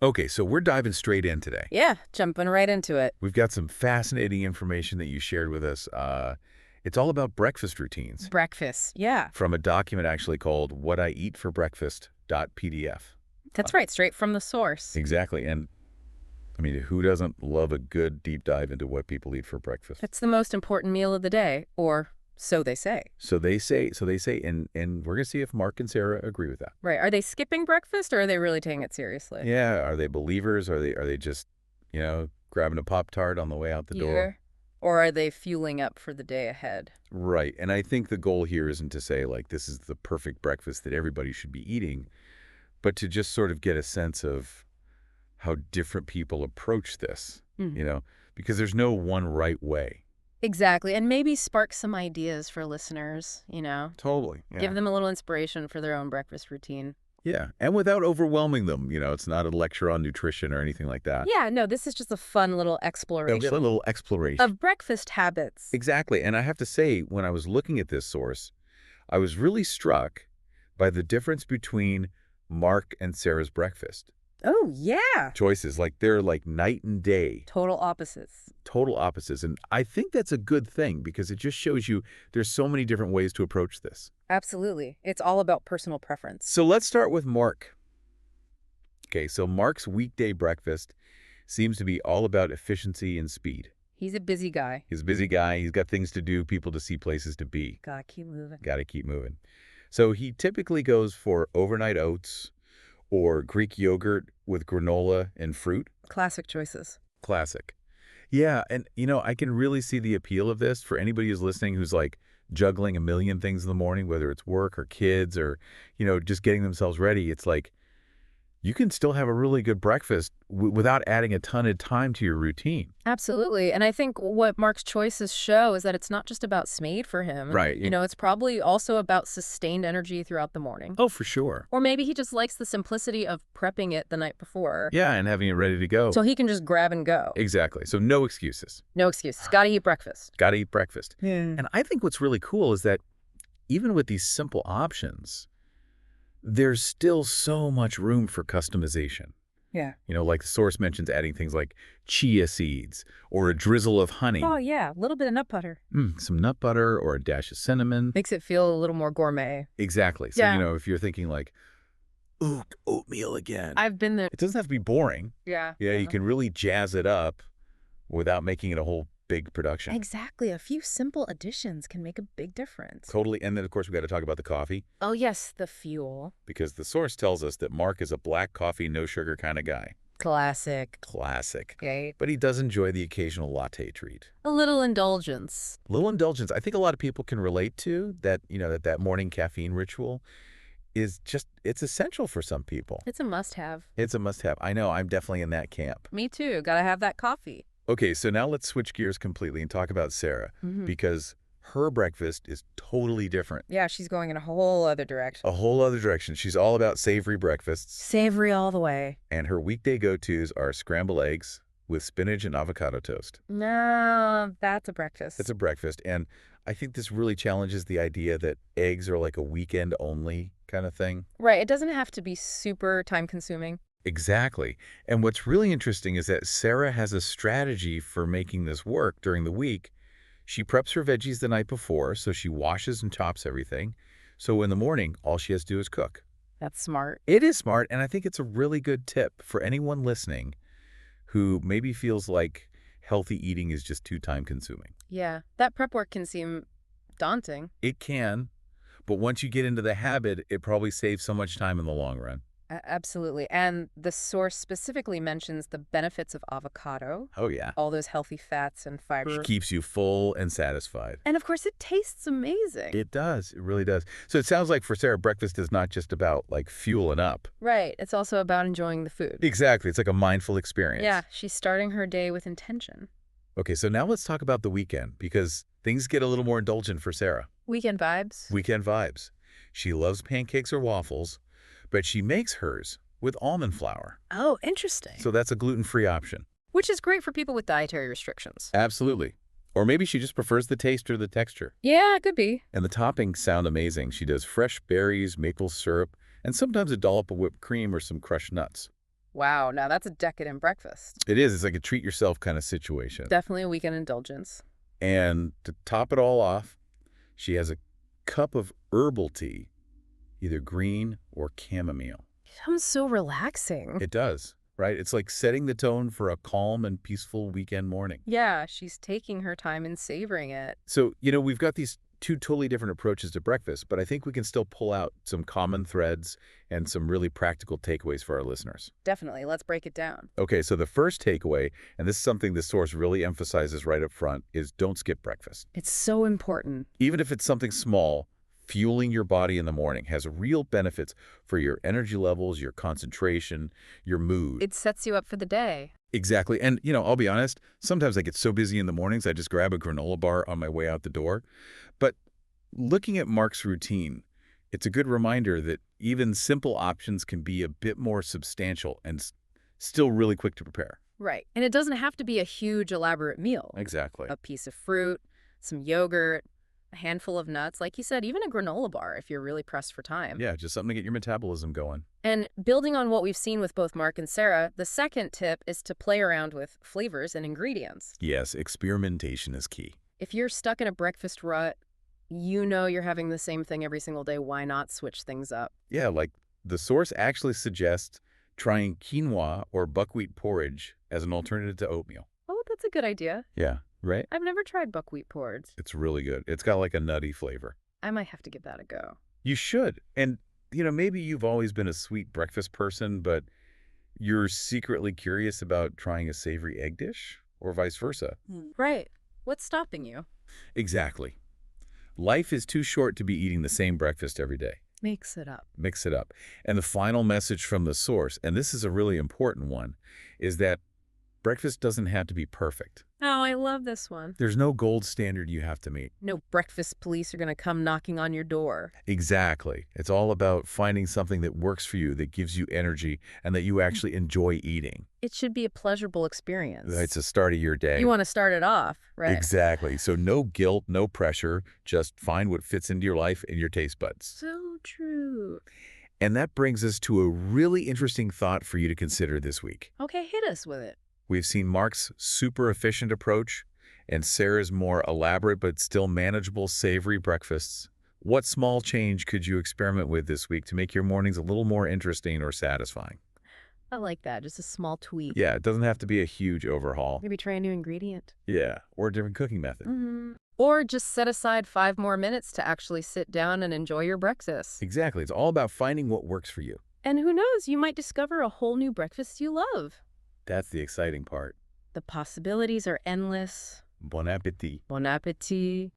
Okay, so we're diving straight in today. Yeah, jumping right into it. We've got some fascinating information that you shared with us. It's all about breakfast routines Breakfast. Yeah, from a document actually called What I Eat for Breakfast.pdf. that's right. Straight from the source. Exactly. And I mean, who doesn't love a good deep dive into what people eat for breakfast? It's the most important meal of the day, or so they say. So they say, and we're going to see if Mark and Sarah agree with that. Right. Are they skipping breakfast or are they really taking it seriously? Yeah, are they believers? Are they just, grabbing a Pop-Tart on the way out the door? Or are they fueling up for the day ahead? Right. And I think the goal here isn't to say, like, this is the perfect breakfast that everybody should be eating, but to just sort of get a sense of how different people approach this, because there's no one right way. Exactly. And maybe spark some ideas for listeners, Totally. Yeah. Give them a little inspiration for their own breakfast routine. Yeah. And without overwhelming them, it's not a lecture on nutrition or anything like that. Yeah, no, this is just a fun little exploration It's a little exploration. of breakfast habits. Exactly. And I have to say, when I was looking at this source, I was really struck by the difference between Mark and Sarah's breakfast Oh, yeah. choices. Like, they're like night and day, Total opposites. total opposites. And I think that's a good thing because it just shows you there's so many different ways to approach this. Absolutely. It's all about personal preference. So let's start with Mark. Okay, so Mark's weekday breakfast seems to be all about efficiency and speed. He's a busy guy. He's a busy guy. He's got things to do, people to see, places to be. Gotta keep moving. Got to keep moving. So he typically goes for overnight oats or Greek yogurt with granola and fruit. Classic choices. Classic. Yeah, and I can really see the appeal of this for anybody who's listening who's like juggling a million things in the morning, whether it's work or kids or, just getting themselves ready. It's like you can still have a really good breakfast without adding a ton of time to your routine. Absolutely. And I think what Mark's choices show is that it's not just about speed for him. Right. It's probably also about sustained energy throughout the morning. Oh, for sure. Or maybe he just likes the simplicity of prepping it the night before. Yeah, and having it ready to go. So he can just grab and go. Exactly. So no excuses. No excuses. Gotta eat breakfast. Got to eat breakfast. Yeah. And I think what's really cool is that even with these simple options, there's still so much room for customization. Yeah. Like the source mentions adding things like chia seeds or a drizzle of honey. Oh, yeah. A little bit of nut butter. Some nut butter or a dash of cinnamon. Makes it feel a little more gourmet. Exactly. So, Yeah. if you're thinking like, ooh, oatmeal again. I've been there. It doesn't have to be boring. Yeah. Yeah, you can really jazz it up without making it a whole big production. Exactly. A few simple additions can make a big difference. Totally. And then, of course, we got to talk about the coffee Oh, yes. The fuel. because the source tells us that Mark is a black coffee, no sugar kind of guy. Classic. Classic. Okay. But he does enjoy the occasional latte treat. A little indulgence. Little indulgence. I think a lot of people can relate to that, that morning caffeine ritual is just, it's essential for some people. It's a must-have. It's a must-have. I know. I'm definitely in that camp. Me too. Gotta have that coffee. Okay, so now let's switch gears completely and talk about Sarah because her breakfast is totally different. Yeah, she's going in a whole other direction. A whole other direction. She's all about savory breakfasts. Savory all the way. And her weekday go-tos are scrambled eggs with spinach and avocado toast. No, that's a breakfast. It's a breakfast. And I think this really challenges the idea that eggs are like a weekend-only kind of thing. Right. It doesn't have to be super time-consuming. Exactly. And what's really interesting is that Sarah has a strategy for making this work during the week. She preps her veggies the night before, so she washes and chops everything. So in the morning, all she has to do is cook. That's smart. It is smart, and I think it's a really good tip for anyone listening who maybe feels like healthy eating is just too time-consuming. Yeah. That prep work can seem daunting. It can, but once you get into the habit, it probably saves so much time in the long run. Absolutely. And the source specifically mentions the benefits of avocado, Oh, yeah. all those healthy fats and fiber. It keeps you full and satisfied. And of course, it tastes amazing. It does. It really does. So it sounds like for Sarah, breakfast is not just about like fueling up. Right. It's also about enjoying the food. Exactly. It's like a mindful experience. Yeah. She's starting her day with intention. Okay, so now let's talk about the weekend because things get a little more indulgent for Sarah. Weekend vibes. Weekend vibes. She loves pancakes or waffles, but she makes hers with almond flour. Oh, interesting. So that's a gluten-free option. Which is great for people with dietary restrictions. Absolutely. Or maybe she just prefers the taste or the texture. Yeah, it could be. And the toppings sound amazing. She does fresh berries, maple syrup, and sometimes a dollop of whipped cream or some crushed nuts. Wow, now that's a decadent breakfast. It is. It's like a treat yourself kind of situation. Definitely a weekend indulgence. And to top it all off, she has a cup of herbal tea, either green or chamomile. Sounds so relaxing. It does, right? It's like setting the tone for a calm and peaceful weekend morning. Yeah, she's taking her time and savoring it. So, we've got these two totally different approaches to breakfast, but I think we can still pull out some common threads and some really practical takeaways for our listeners. Definitely. Let's break it down. Okay, so the first takeaway, and this is something the source really emphasizes right up front, is don't skip breakfast. It's so important. Even if it's something small, fueling your body in the morning has real benefits for your energy levels, your concentration, your mood. It sets you up for the day. Exactly. And, I'll be honest, sometimes I get so busy in the mornings, I just grab a granola bar on my way out the door. But looking at Mark's routine, it's a good reminder that even simple options can be a bit more substantial and still really quick to prepare. Right. And it doesn't have to be a huge, elaborate meal. Exactly. A piece of fruit, some yogurt, a handful of nuts, like you said, even a granola bar if you're really pressed for time. Yeah, just something to get your metabolism going. And building on what we've seen with both Mark and Sarah, the second tip is to play around with flavors and ingredients. Yes, experimentation is key. If you're stuck in a breakfast rut, you're having the same thing every single day. Why not switch things up? Yeah, like the source actually suggests trying quinoa or buckwheat porridge as an alternative to oatmeal. Oh, that's a good idea. Yeah, right? I've never tried buckwheat porridge. It's really good. It's got like a nutty flavor. I might have to give that a go. You should. And, maybe you've always been a sweet breakfast person, but you're secretly curious about trying a savory egg dish or vice versa. Right. What's stopping you? Exactly. Life is too short to be eating the same breakfast every day. Mix it up. Mix it up. And the final message from the source, and this is a really important one, is that breakfast doesn't have to be perfect. Oh, I love this one. There's no gold standard you have to meet. No breakfast police are going to come knocking on your door. Exactly. It's all about finding something that works for you, that gives you energy, and that you actually enjoy eating. It should be a pleasurable experience. It's the start of your day. You want to start it off, right? Exactly. So no guilt, no pressure. Just find what fits into your life and your taste buds. So true. And that brings us to a really interesting thought for you to consider this week. Okay, hit us with it. We've seen Mark's super efficient approach and Sarah's more elaborate but still manageable savory breakfasts. What small change could you experiment with this week to make your mornings a little more interesting or satisfying? I like that. Just a small tweak. Yeah, it doesn't have to be a huge overhaul. Maybe try a new ingredient. Yeah, or a different cooking method. Or just set aside 5 more minutes to actually sit down and enjoy your breakfast. Exactly. It's all about finding what works for you. And who knows, you might discover a whole new breakfast you love. That's the exciting part. The possibilities are endless. Bon appétit. Bon appétit.